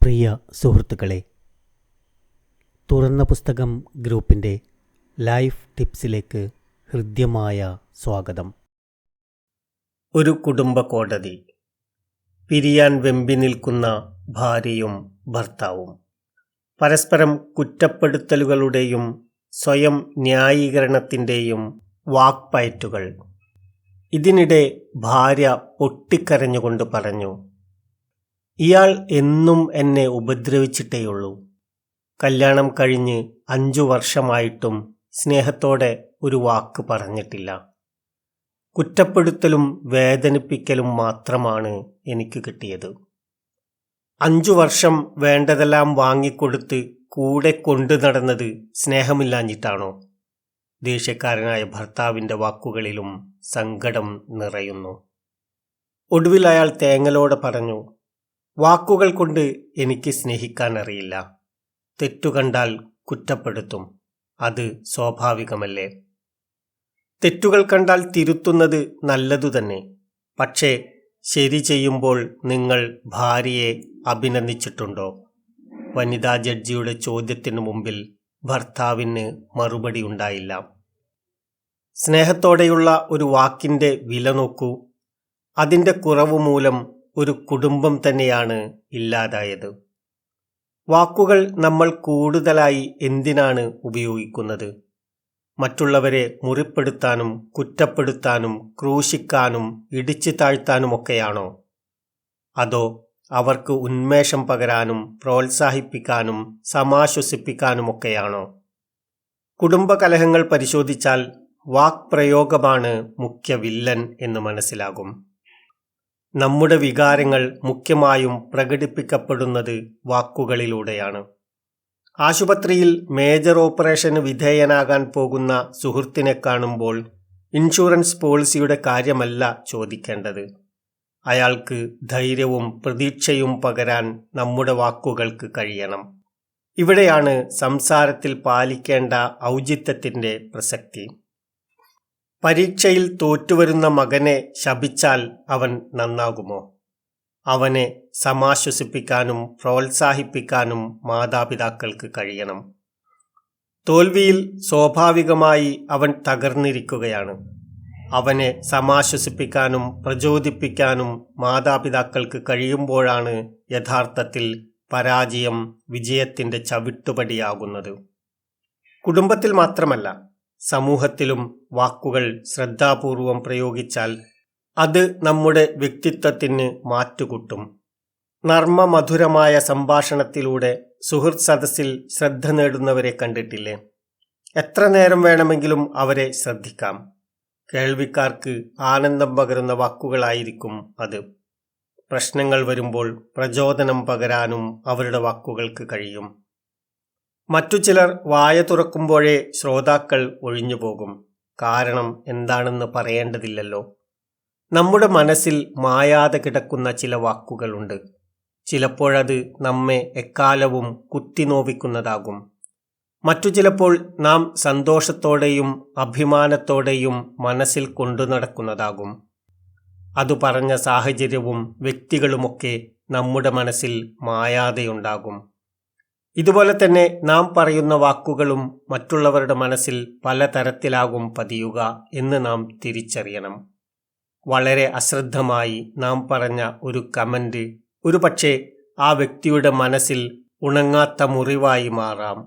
പ്രിയ സുഹൃത്തുക്കളെ, തുറന്ന പുസ്തകം ഗ്രൂപ്പിൻ്റെ ലൈഫ് ടിപ്സിലേക്ക് ഹൃദ്യമായ സ്വാഗതം. ഒരു കുടുംബ കോടതി. പിരിയാൻ വെമ്പി നിൽക്കുന്ന ഭാര്യയും ഭർത്താവും. പരസ്പരം കുറ്റപ്പെടുത്തലുകളുടെയും സ്വയം ന്യായീകരണത്തിൻ്റെയും വാക്പയറ്റുകൾ. ഇതിനിടെ ഭാര്യ പൊട്ടിക്കരഞ്ഞുകൊണ്ട് പറഞ്ഞു, ഇയാൾ എന്നും എന്നെ ഉപദ്രവിച്ചിട്ടേയുള്ളൂ. കല്യാണം കഴിഞ്ഞ് 5 വർഷമായിട്ടും സ്നേഹത്തോടെ ഒരു വാക്ക് പറഞ്ഞിട്ടില്ല. കുറ്റപ്പെടുത്തലും വേദനിപ്പിക്കലും മാത്രമാണ് എനിക്ക് കിട്ടിയത്. 5 വർഷം വേണ്ടതെല്ലാം വാങ്ങിക്കൊടുത്ത് കൂടെ കൊണ്ടു നടന്നത് സ്നേഹമില്ലാഞ്ഞിട്ടാണോ? ദേഷ്യക്കാരനായ ഭർത്താവിൻ്റെ വാക്കുകളിലും സങ്കടം നിറയുന്നു. ഒടുവിൽ അയാൾ തേങ്ങലോടെ പറഞ്ഞു, വാക്കുകൾ കൊണ്ട് എനിക്ക് സ്നേഹിക്കാൻ അറിയില്ല. തെറ്റുകണ്ടാൽ കുറ്റപ്പെടുത്തും. അത് സ്വാഭാവികമല്ലേ? തെറ്റുകൾ കണ്ടാൽ തിരുത്തുന്നത് നല്ലതു തന്നെ. പക്ഷേ ശരി ചെയ്യുമ്പോൾ നിങ്ങൾ ഭാര്യയെ അഭിനന്ദിച്ചിട്ടുണ്ടോ? വനിതാ ജഡ്ജിയുടെ ചോദ്യത്തിനു മുമ്പിൽ ഭർത്താവിന് മറുപടി ഉണ്ടായില്ല. സ്നേഹത്തോടെയുള്ള ഒരു വാക്കിൻ്റെ വില നോക്കൂ. അതിൻ്റെ കുറവ് മൂലം ഒരു കുടുംബം തന്നെയാണ് ഇല്ലാതായത്. വാക്കുകൾ നമ്മൾ കൂടുതലായി എന്തിനാണ് ഉപയോഗിക്കുന്നത്? മറ്റുള്ളവരെ മുറിപ്പെടുത്താനും കുറ്റപ്പെടുത്താനും ക്രൂശിക്കാനും ഇടിച്ചു താഴ്ത്താനുമൊക്കെയാണോ? അതോ അവർക്ക് ഉന്മേഷം പകരാനും പ്രോത്സാഹിപ്പിക്കാനും സമാശ്വസിപ്പിക്കാനുമൊക്കെയാണോ? കുടുംബകലഹങ്ങൾ പരിശോധിച്ചാൽ വാക്പ്രയോഗമാണ് മുഖ്യ വില്ലൻ എന്ന് മനസ്സിലാകും. നമ്മുടെ വികാരങ്ങൾ മുഖ്യമായും പ്രകടിപ്പിക്കപ്പെടുന്നത് വാക്കുകളിലൂടെയാണ്. ആശുപത്രിയിൽ മേജർ ഓപ്പറേഷന് വിധേയനാകാൻ പോകുന്ന സുഹൃത്തിനെ കാണുമ്പോൾ ഇൻഷുറൻസ് പോളിസിയുടെ കാര്യമല്ല ചോദിക്കേണ്ടത്. അയാൾക്ക് ധൈര്യവും പ്രതീക്ഷയും പകരാൻ നമ്മുടെ വാക്കുകൾക്ക് കഴിയണം. ഇവിടെയാണ് സംസാരത്തിൽ പാലിക്കേണ്ട ഔചിത്യത്തിൻ്റെ പ്രസക്തി. പരീക്ഷയിൽ തോറ്റുവരുന്ന മകനെ ശപിച്ചാൽ അവൻ നന്നാകുമോ? അവനെ സമാശ്വസിപ്പിക്കാനും പ്രോത്സാഹിപ്പിക്കാനും മാതാപിതാക്കൾക്ക് കഴിയണം. തോൽവിയിൽ സ്വാഭാവികമായി അവൻ തകർന്നിരിക്കുകയാണ്. അവനെ സമാശ്വസിപ്പിക്കാനും പ്രചോദിപ്പിക്കാനും മാതാപിതാക്കൾക്ക് കഴിയുമ്പോഴാണ് യഥാർത്ഥത്തിൽ പരാജയം വിജയത്തിൻ്റെ ചവിട്ടുപടിയാകുന്നത്. കുടുംബത്തിൽ മാത്രമല്ല, സമൂഹത്തിലും വാക്കുകൾ ശ്രദ്ധാപൂർവം പ്രയോഗിച്ചാൽ അത് നമ്മുടെ വ്യക്തിത്വത്തിന് മാറ്റുകൂട്ടും. നർമ്മമധുരമായ സംഭാഷണത്തിലൂടെ സുഹൃത്ത് സദസ്സിൽ ശ്രദ്ധ നേടുന്നവരെ കണ്ടിട്ടില്ലേ? എത്ര നേരം വേണമെങ്കിലും അവരെ ശ്രദ്ധിക്കാം. കേൾവിക്കാർക്ക് ആനന്ദം പകരുന്ന വാക്കുകളായിരിക്കും അത്. പ്രശ്നങ്ങൾ വരുമ്പോൾ പ്രചോദനം പകരാനും അവരുടെ വാക്കുകൾക്ക് കഴിയും. മറ്റു ചിലർ വായ തുറക്കുമ്പോഴേ ശ്രോതാക്കൾ ഒഴിഞ്ഞുപോകും. കാരണം എന്താണെന്ന് പറയേണ്ടതില്ലല്ലോ. നമ്മുടെ മനസ്സിൽ മായാതെ കിടക്കുന്ന ചില വാക്കുകളുണ്ട്. ചിലപ്പോഴത് നമ്മെ എക്കാലവും കുത്തിനോവിക്കുന്നതാകും. മറ്റു ചിലപ്പോൾ നാം സന്തോഷത്തോടെയും അഭിമാനത്തോടെയും മനസ്സിൽ കൊണ്ടു നടക്കുന്നതാകും. അതു പറഞ്ഞ സാഹചര്യവും വ്യക്തികളുമൊക്കെ നമ്മുടെ മനസ്സിൽ മായാതെയുണ്ടാകും. ഇതുപോലെ തന്നെ നാം പറയുന്ന വാക്കുകളും മറ്റുള്ളവരുടെ മനസ്സിൽ പലതരത്തിലാകും പതിയുക എന്ന് നാം തിരിച്ചറിയണം. വളരെ അശ്രദ്ധമായി നാം പറഞ്ഞ ഒരു കമന്റ് ഒരുപക്ഷെ ആ വ്യക്തിയുടെ മനസ്സിൽ ഉണങ്ങാത്ത മുറിവായി മാറാം.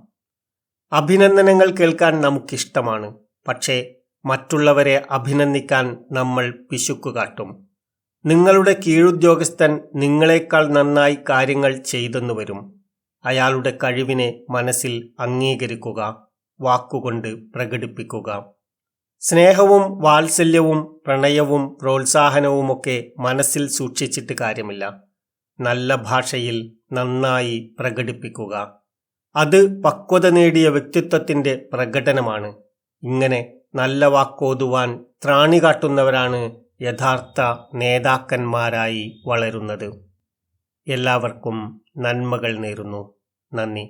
അഭിനന്ദനങ്ങൾ കേൾക്കാൻ നമുക്കിഷ്ടമാണ്. പക്ഷേ മറ്റുള്ളവരെ അഭിനന്ദിക്കാൻ നമ്മൾ പിശുക്കു കാട്ടും. നിങ്ങളുടെ കീഴുദ്യോഗസ്ഥൻ നിങ്ങളെക്കാൾ നന്നായി കാര്യങ്ങൾ ചെയ്തെന്നു വരും. അയാളുടെ കഴിവിനെ മനസ്സിൽ അംഗീകരിക്കുക, വാക്കുകൊണ്ട് പ്രകടിപ്പിക്കുക. സ്നേഹവും വാത്സല്യവും പ്രണയവും പ്രോത്സാഹനവുമൊക്കെ മനസ്സിൽ സൂക്ഷിച്ചിട്ട് കാര്യമില്ല. നല്ല ഭാഷയിൽ നന്നായി പ്രകടിപ്പിക്കുക. അത് പക്വത നേടിയ വ്യക്തിത്വത്തിൻ്റെ പ്രകടനമാണ്. ഇങ്ങനെ നല്ല വാക്കോതുവാൻ ത്രാണി കാട്ടുന്നവരാണ് യഥാർത്ഥ നേതാക്കന്മാരായി വളരുന്നത്. എല്ലാവർക്കും നന്മകൾ നേരുന്നു. നന്ദി.